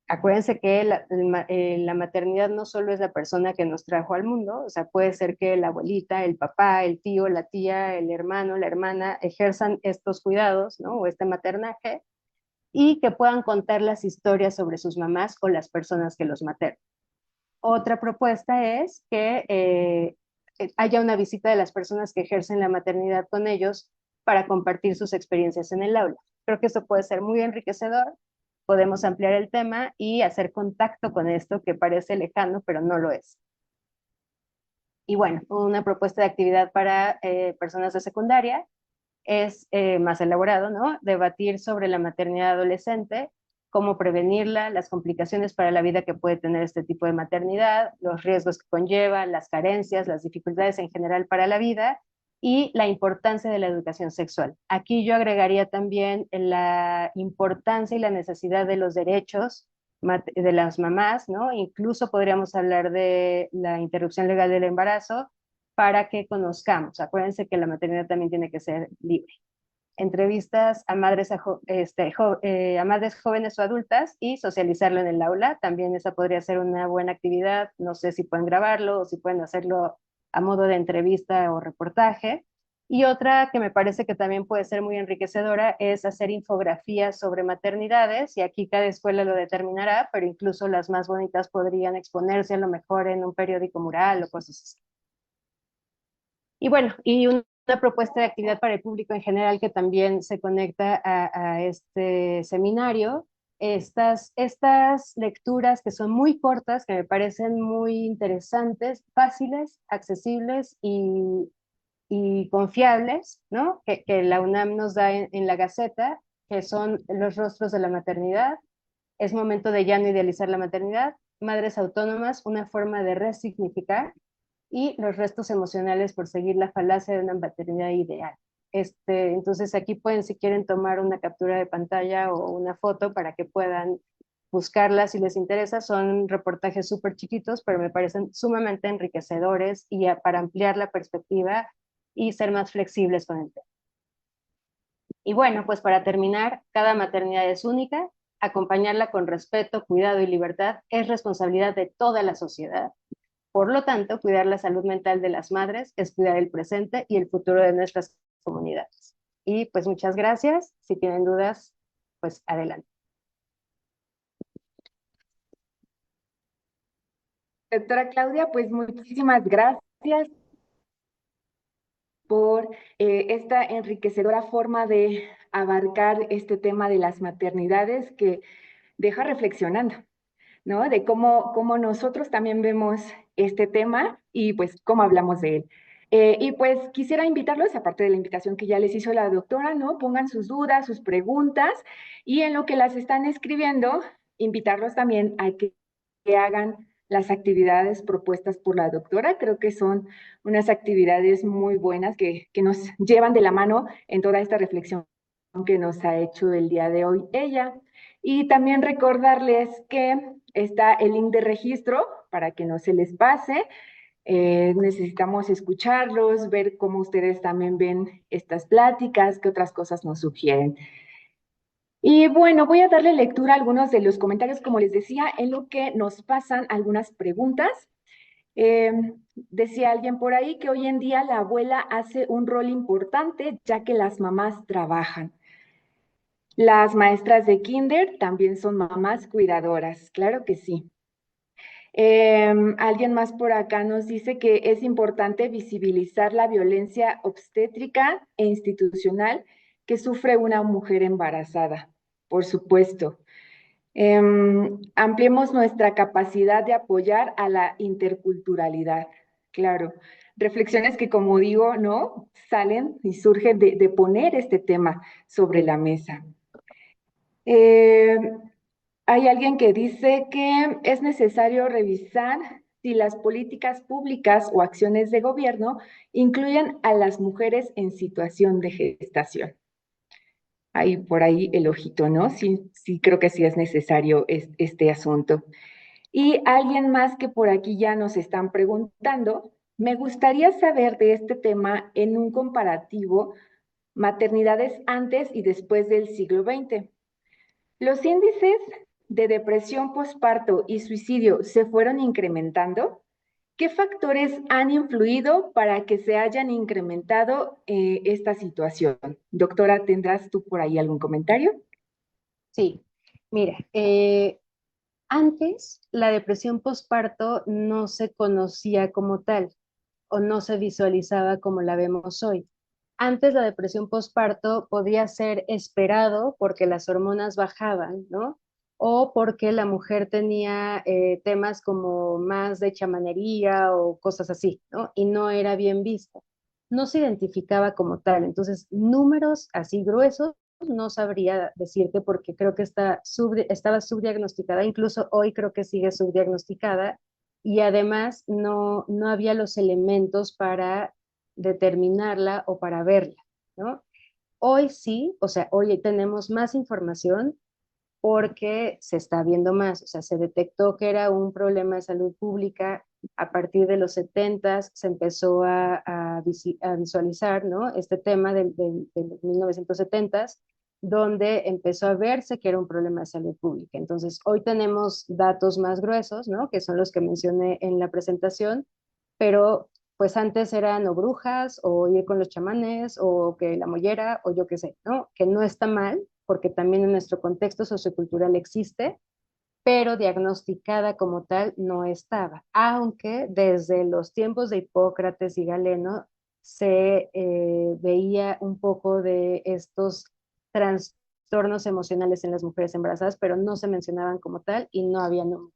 Acuérdense que la maternidad no solo es la persona que nos trajo al mundo, o sea, puede ser que la abuelita, el papá, el tío, la tía, el hermano, la hermana ejerzan estos cuidados, ¿no? O este maternaje, y que puedan contar las historias sobre sus mamás o las personas que los maternan. Otra propuesta es que haya una visita de las personas que ejercen la maternidad con ellos para compartir sus experiencias en el aula. Creo que esto puede ser muy enriquecedor. Podemos ampliar el tema y hacer contacto con esto que parece lejano, pero no lo es. Y bueno, una propuesta de actividad para personas de secundaria es más elaborado, ¿no? Debatir sobre la maternidad adolescente, cómo prevenirla, las complicaciones para la vida que puede tener este tipo de maternidad, los riesgos que conlleva, las carencias, las dificultades en general para la vida y la importancia de la educación sexual. Aquí yo agregaría también la importancia y la necesidad de los derechos de las mamás, ¿no? Incluso podríamos hablar de la interrupción legal del embarazo para que conozcamos. Acuérdense que la maternidad también tiene que ser libre. Entrevistas a madres, a madres jóvenes o adultas y socializarlo en el aula. También esa podría ser una buena actividad. No sé si pueden grabarlo o si pueden hacerlo a modo de entrevista o reportaje. Y otra que me parece que también puede ser muy enriquecedora es hacer infografías sobre maternidades, y aquí cada escuela lo determinará, pero incluso las más bonitas podrían exponerse a lo mejor en un periódico mural o cosas así. Y bueno, y una propuesta de actividad para el público en general que también se conecta a este seminario. Estas lecturas que son muy cortas, que me parecen muy interesantes, fáciles, accesibles y confiables, ¿no? Que la UNAM nos da en la Gaceta, que son Los rostros de la maternidad, Es momento de ya no idealizar la maternidad, Madres autónomas, una forma de resignificar, y Los restos emocionales por seguir la falacia de una maternidad ideal. Entonces aquí pueden, si quieren, tomar una captura de pantalla o una foto para que puedan buscarla si les interesa. Son reportajes súper chiquitos, pero me parecen sumamente enriquecedores y para ampliar la perspectiva y ser más flexibles con el tema. Y bueno, pues para terminar, cada maternidad es única. Acompañarla con respeto, cuidado y libertad es responsabilidad de toda la sociedad. Por lo tanto, cuidar la salud mental de las madres es cuidar el presente y el futuro de nuestras comunidades. Y pues muchas gracias. Si tienen dudas, pues adelante. Doctora Claudia, pues muchísimas gracias por esta enriquecedora forma de abarcar este tema de las maternidades que deja reflexionando, ¿no? De cómo nosotros también vemos este tema y pues cómo hablamos de él. Y pues quisiera invitarlos, aparte de la invitación que ya les hizo la doctora, ¿no? Pongan sus dudas, sus preguntas, y en lo que las están escribiendo, invitarlos también a que hagan las actividades propuestas por la doctora. Creo que son unas actividades muy buenas que nos llevan de la mano en toda esta reflexión que nos ha hecho el día de hoy ella. Y también recordarles que está el link de registro para que no se les pase. Necesitamos escucharlos, ver cómo ustedes también ven estas pláticas, qué otras cosas nos sugieren. Y bueno, voy a darle lectura a algunos de los comentarios, como les decía, en lo que nos pasan algunas preguntas. Decía alguien por ahí que hoy en día la abuela hace un rol importante ya que las mamás trabajan. Las maestras de kinder también son mamás cuidadoras, claro que sí. Alguien más por acá nos dice que es importante visibilizar la violencia obstétrica e institucional que sufre una mujer embarazada, por supuesto. Ampliemos nuestra capacidad de apoyar a la interculturalidad, claro. Reflexiones que, como digo, ¿no? Salen y surgen de poner este tema sobre la mesa. Eh, Hay alguien que dice que es necesario revisar si las políticas públicas o acciones de gobierno incluyen a las mujeres en situación de gestación. Hay por ahí el ojito, ¿no? Sí, sí, creo que sí es necesario este asunto. Y alguien más que por aquí ya nos están preguntando, me gustaría saber de este tema en un comparativo, maternidades antes y después del siglo XX. ¿Los índices de depresión posparto y suicidio se fueron incrementando? ¿Qué factores han influido para que se hayan incrementado esta situación? Doctora, ¿tendrás tú por ahí algún comentario? Sí, mira, antes la depresión postparto no se conocía como tal o no se visualizaba como la vemos hoy. Antes la depresión postparto podía ser esperado porque las hormonas bajaban, ¿no? O porque la mujer tenía temas como más de chamanería o cosas así, ¿no? Y no era bien vista. No se identificaba como tal. Entonces, números así gruesos no sabría decirte porque creo que estaba subdiagnosticada, incluso hoy creo que sigue subdiagnosticada y además no había los elementos para determinarla o para verla, ¿no? Hoy sí, o sea, hoy tenemos más información porque se está viendo más, o sea, se detectó que era un problema de salud pública a partir de los 70 se empezó a visualizar, ¿no? Este tema de los 1970 donde empezó a verse que era un problema de salud pública. Entonces, hoy tenemos datos más gruesos, ¿no? Que son los que mencioné en la presentación, pero pues antes eran o brujas o ir con los chamanes o que la mollera o yo qué sé, ¿no? Que no está mal, porque también en nuestro contexto sociocultural existe, pero diagnosticada como tal no estaba, aunque desde los tiempos de Hipócrates y Galeno se veía un poco de estos trastornos emocionales en las mujeres embarazadas, pero no se mencionaban como tal y no había número.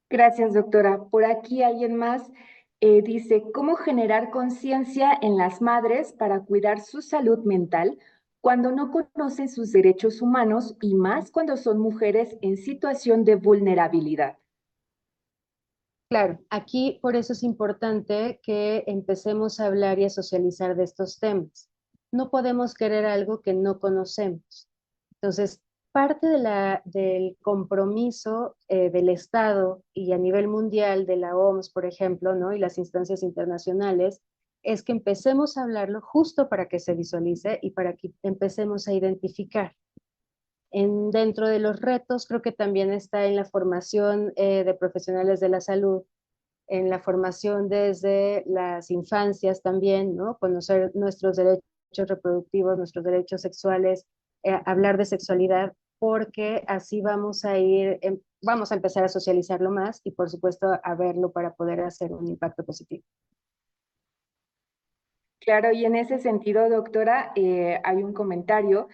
Gracias, doctora. Por aquí alguien más dice, ¿cómo generar conciencia en las madres para cuidar su salud mental cuando no conocen sus derechos humanos y más cuando son mujeres en situación de vulnerabilidad? Claro, aquí por eso es importante que empecemos a hablar y a socializar de estos temas. No podemos querer algo que no conocemos. Entonces, parte del compromiso del Estado y a nivel mundial de la OMS, por ejemplo, ¿no? Y las instancias internacionales, es que empecemos a hablarlo justo para que se visualice y para que empecemos a identificar. Dentro de los retos, creo que también está en la formación de profesionales de la salud, en la formación desde las infancias también, ¿no? Conocer nuestros derechos reproductivos, nuestros derechos sexuales, hablar de sexualidad, porque así vamos a empezar a socializarlo más y por supuesto a verlo para poder hacer un impacto positivo. Claro, y en ese sentido, doctora, hay un comentario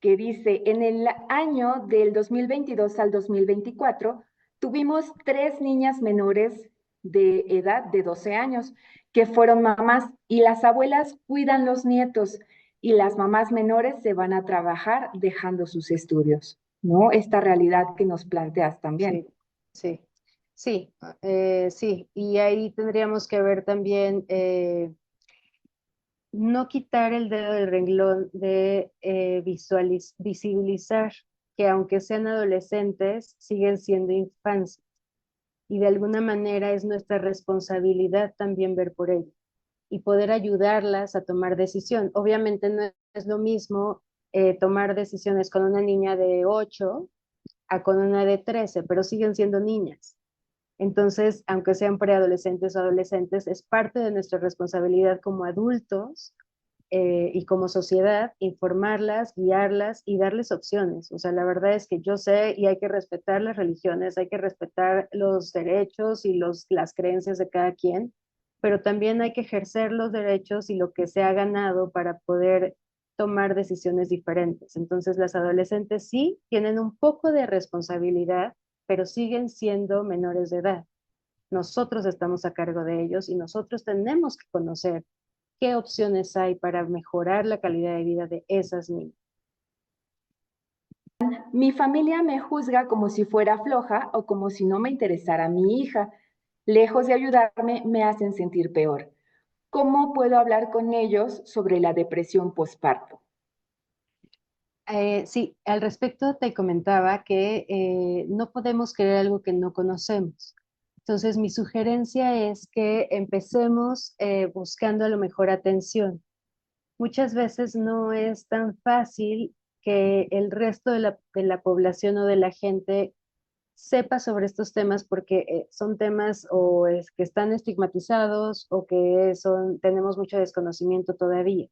que dice, en el año del 2022 al 2024, tuvimos 3 niñas menores de edad de 12 años que fueron mamás y las abuelas cuidan los nietos y las mamás menores se van a trabajar dejando sus estudios, ¿no? Esta realidad que nos planteas también. Sí, sí, sí, sí. Y ahí tendríamos que ver también no quitar el dedo del renglón de visibilizar que aunque sean adolescentes, siguen siendo infancias y de alguna manera es nuestra responsabilidad también ver por ello y poder ayudarlas a tomar decisión. Obviamente no es lo mismo tomar decisiones con una niña de 8 a con una de 13, pero siguen siendo niñas. Entonces, aunque sean preadolescentes o adolescentes, es parte de nuestra responsabilidad como adultos y como sociedad, informarlas, guiarlas y darles opciones. O sea, la verdad es que yo sé y hay que respetar las religiones, hay que respetar los derechos y las creencias de cada quien, pero también hay que ejercer los derechos y lo que se ha ganado para poder tomar decisiones diferentes. Entonces, las adolescentes sí tienen un poco de responsabilidad, pero siguen siendo menores de edad. Nosotros estamos a cargo de ellos y nosotros tenemos que conocer qué opciones hay para mejorar la calidad de vida de esas niñas. Mi familia me juzga como si fuera floja o como si no me interesara mi hija. Lejos de ayudarme, me hacen sentir peor. ¿Cómo puedo hablar con ellos sobre la depresión postparto? Sí, al respecto te comentaba que no podemos querer algo que no conocemos. Entonces, mi sugerencia es que empecemos buscando a lo mejor atención. Muchas veces no es tan fácil que el resto de la población o de la gente sepa sobre estos temas porque son temas o es que están estigmatizados o que tenemos mucho desconocimiento todavía.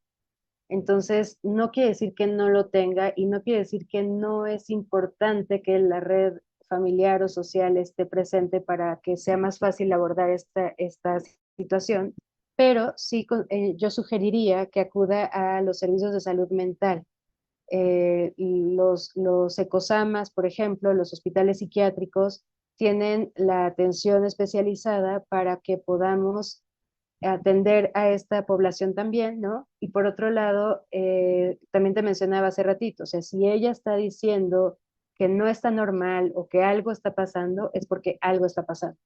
Entonces, no quiere decir que no lo tenga y no quiere decir que no es importante que la red familiar o social esté presente para que sea más fácil abordar esta situación, pero sí yo sugeriría que acuda a los servicios de salud mental. Los ecosamas, por ejemplo, los hospitales psiquiátricos, tienen la atención especializada para que podamos atender a esta población también, ¿no? Y por otro lado, también te mencionaba hace ratito, o sea, si ella está diciendo que no está normal o que algo está pasando, es porque algo está pasando.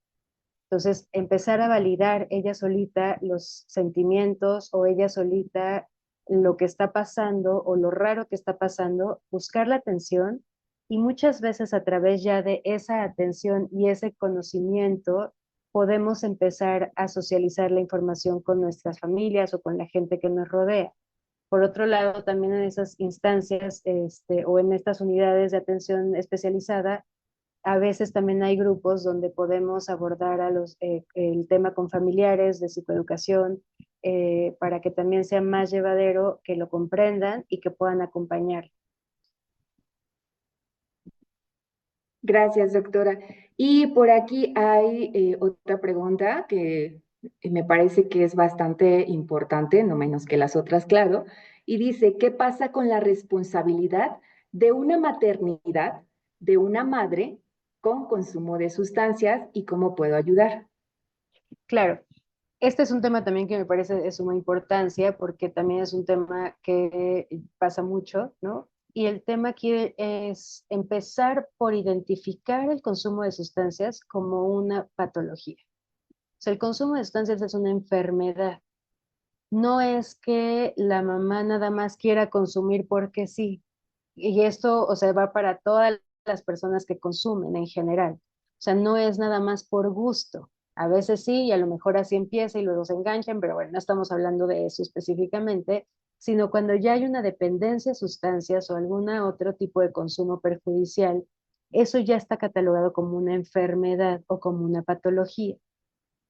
Entonces, empezar a validar ella solita los sentimientos o ella solita lo que está pasando o lo raro que está pasando, buscar la atención y muchas veces a través ya de esa atención y ese conocimiento podemos empezar a socializar la información con nuestras familias o con la gente que nos rodea. Por otro lado, también en esas instancias o en estas unidades de atención especializada, a veces también hay grupos donde podemos abordar el tema con familiares de psicoeducación para que también sea más llevadero, que lo comprendan y que puedan acompañar. Gracias, doctora. Y por aquí hay otra pregunta que me parece que es bastante importante, no menos que las otras, claro, y dice, ¿qué pasa con la responsabilidad de una maternidad, de una madre con consumo de sustancias y cómo puedo ayudar? Claro, este es un tema también que me parece de suma importancia porque también es un tema que pasa mucho, ¿no? Y el tema aquí es empezar por identificar el consumo de sustancias como una patología. O sea, el consumo de sustancias es una enfermedad. No es que la mamá nada más quiera consumir porque sí. Y esto, o sea, va para todas las personas que consumen en general. O sea, no es nada más por gusto. A veces sí, y a lo mejor así empieza y luego se enganchan, pero bueno, no estamos hablando de eso específicamente, sino cuando ya hay una dependencia a sustancias o algún otro tipo de consumo perjudicial, eso ya está catalogado como una enfermedad o como una patología.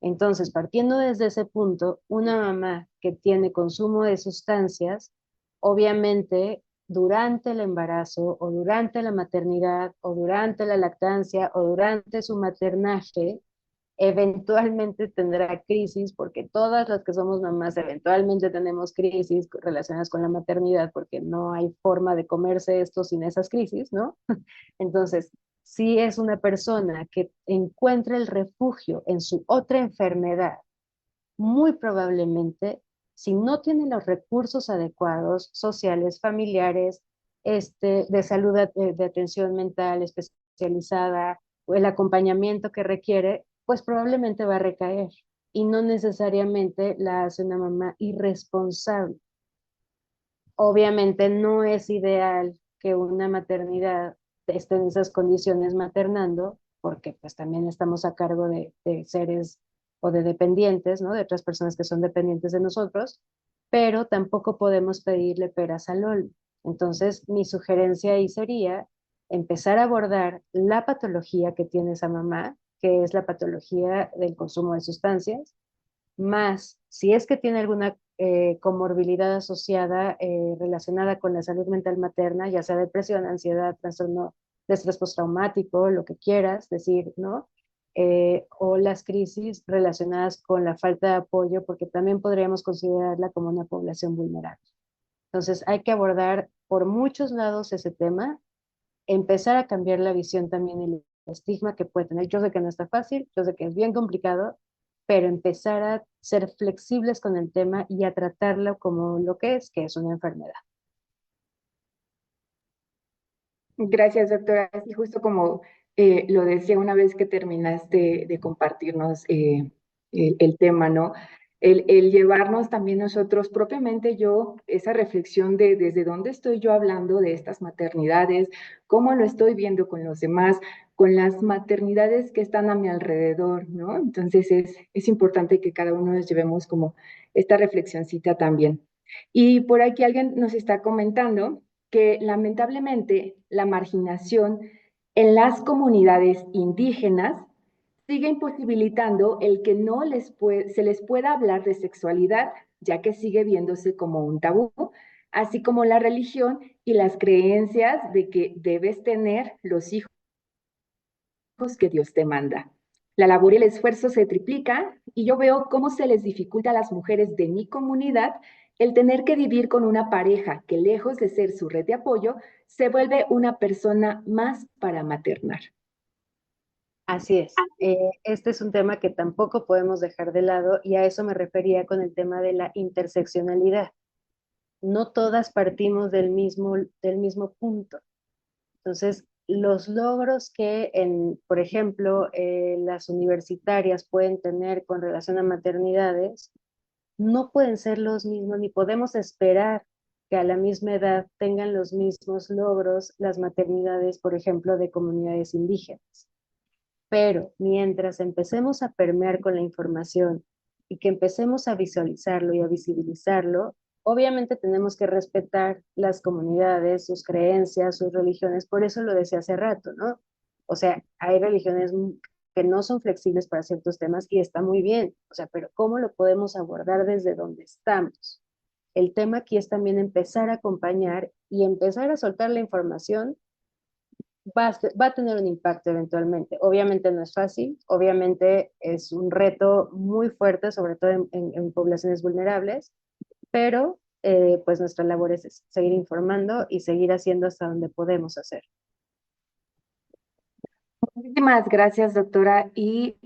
Entonces, partiendo desde ese punto, una mamá que tiene consumo de sustancias, obviamente durante el embarazo o durante la maternidad o durante la lactancia o durante su maternaje, eventualmente tendrá crisis, porque todas las que somos mamás eventualmente tenemos crisis relacionadas con la maternidad, porque no hay forma de comerse esto sin esas crisis, ¿no? Entonces, si es una persona que encuentra el refugio en su otra enfermedad, muy probablemente, si no tiene los recursos adecuados, sociales, familiares, de salud, de atención mental especializada, o el acompañamiento que requiere, pues probablemente va a recaer. Y no necesariamente la hace una mamá irresponsable. Obviamente no es ideal que una maternidad esté en esas condiciones maternando, porque pues también estamos a cargo de seres o de dependientes, ¿no? De otras personas que son dependientes de nosotros, pero tampoco podemos pedirle peras al olmo. Entonces, mi sugerencia ahí sería empezar a abordar la patología que tiene esa mamá, que es la patología del consumo de sustancias, más si es que tiene alguna comorbilidad asociada relacionada con la salud mental materna, ya sea depresión, ansiedad, trastorno de estrés postraumático, lo que quieras decir, ¿no? O las crisis relacionadas con la falta de apoyo, porque también podríamos considerarla como una población vulnerable. Entonces hay que abordar por muchos lados ese tema, empezar a cambiar la visión también, el estigma que puede tener. Yo sé que no está fácil, yo sé que es bien complicado, pero empezar a ser flexibles con el tema y a tratarlo como lo que es una enfermedad. Gracias, doctora. Así justo como lo decía una vez que terminaste de compartirnos el tema, ¿no? El llevarnos también nosotros, propiamente yo, esa reflexión de desde dónde estoy yo hablando de estas maternidades, cómo lo estoy viendo con los demás, con las maternidades que están a mi alrededor, ¿no? Entonces es importante que cada uno nos llevemos como esta reflexioncita también. Y por aquí alguien nos está comentando que lamentablemente la marginación en las comunidades indígenas sigue imposibilitando el que no se les pueda hablar de sexualidad, ya que sigue viéndose como un tabú, así como la religión y las creencias de que debes tener los hijos que Dios te manda. La labor y el esfuerzo se triplican y yo veo cómo se les dificulta a las mujeres de mi comunidad el tener que vivir con una pareja que, lejos de ser su red de apoyo, se vuelve una persona más para maternar. Así es. Este es un tema que tampoco podemos dejar de lado y a eso me refería con el tema de la interseccionalidad. No todas partimos del mismo punto. Entonces, los logros que, por ejemplo, las universitarias pueden tener con relación a maternidades, no pueden ser los mismos, ni podemos esperar que a la misma edad tengan los mismos logros las maternidades, por ejemplo, de comunidades indígenas. Pero mientras empecemos a permear con la información y que empecemos a visualizarlo y a visibilizarlo, obviamente tenemos que respetar las comunidades, sus creencias, sus religiones. Por eso lo decía hace rato, ¿no? O sea, hay religiones que no son flexibles para ciertos temas y está muy bien. O sea, pero ¿cómo lo podemos abordar desde donde estamos? El tema aquí es también empezar a acompañar y empezar a soltar la información. Va a tener un impacto eventualmente. Obviamente no es fácil, obviamente es un reto muy fuerte, sobre todo en poblaciones vulnerables, pero pues nuestra labor es seguir informando y seguir haciendo hasta donde podemos hacer. Muchísimas gracias, doctora. Y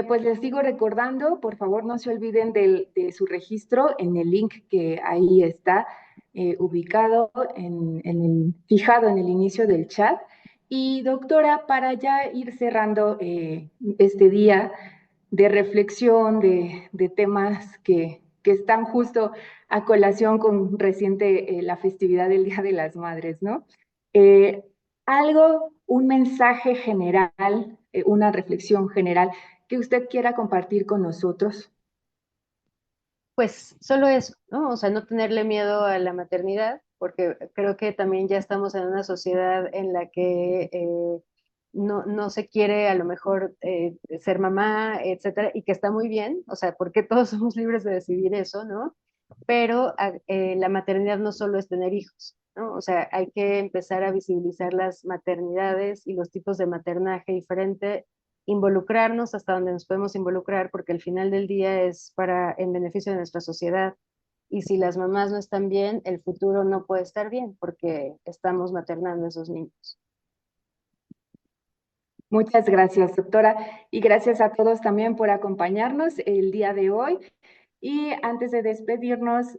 pues les sigo recordando, por favor, no se olviden de su registro en el link que ahí está ubicado, fijado en el inicio del chat. Y doctora, para ya ir cerrando este día de reflexión, de temas que están justo a colación con reciente la festividad del Día de las Madres, ¿no? Algo, un mensaje general, una reflexión general que usted quiera compartir con nosotros. Pues solo eso, ¿no? O sea, no tenerle miedo a la maternidad, porque creo que también ya estamos en una sociedad en la que no se quiere a lo mejor ser mamá, etcétera, y que está muy bien, o sea, porque todos somos libres de decidir eso, ¿no? Pero la maternidad no solo es tener hijos, ¿no? O sea, hay que empezar a visibilizar las maternidades y los tipos de maternaje diferente, involucrarnos hasta donde nos podemos involucrar, porque al final del día es en beneficio de nuestra sociedad. Y si las mamás no están bien, el futuro no puede estar bien, porque estamos maternando a esos niños. Muchas gracias, doctora, y gracias a todos también por acompañarnos el día de hoy. Y antes de despedirnos,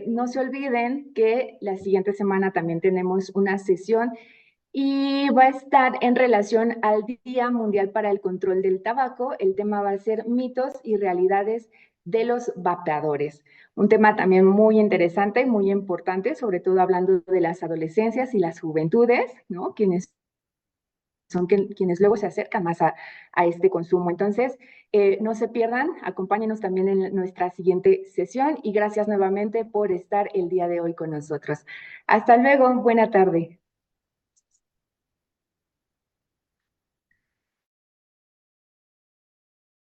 no se olviden que la siguiente semana también tenemos una sesión y va a estar en relación al Día Mundial para el Control del Tabaco. El tema va a ser mitos y realidades de los vapeadores. Un tema también muy interesante, muy importante, sobre todo hablando de las adolescencias y las juventudes, ¿no? Quienes luego se acercan más a este consumo. Entonces, no se pierdan, acompáñenos también en nuestra siguiente sesión y gracias nuevamente por estar el día de hoy con nosotros. Hasta luego, buena tarde.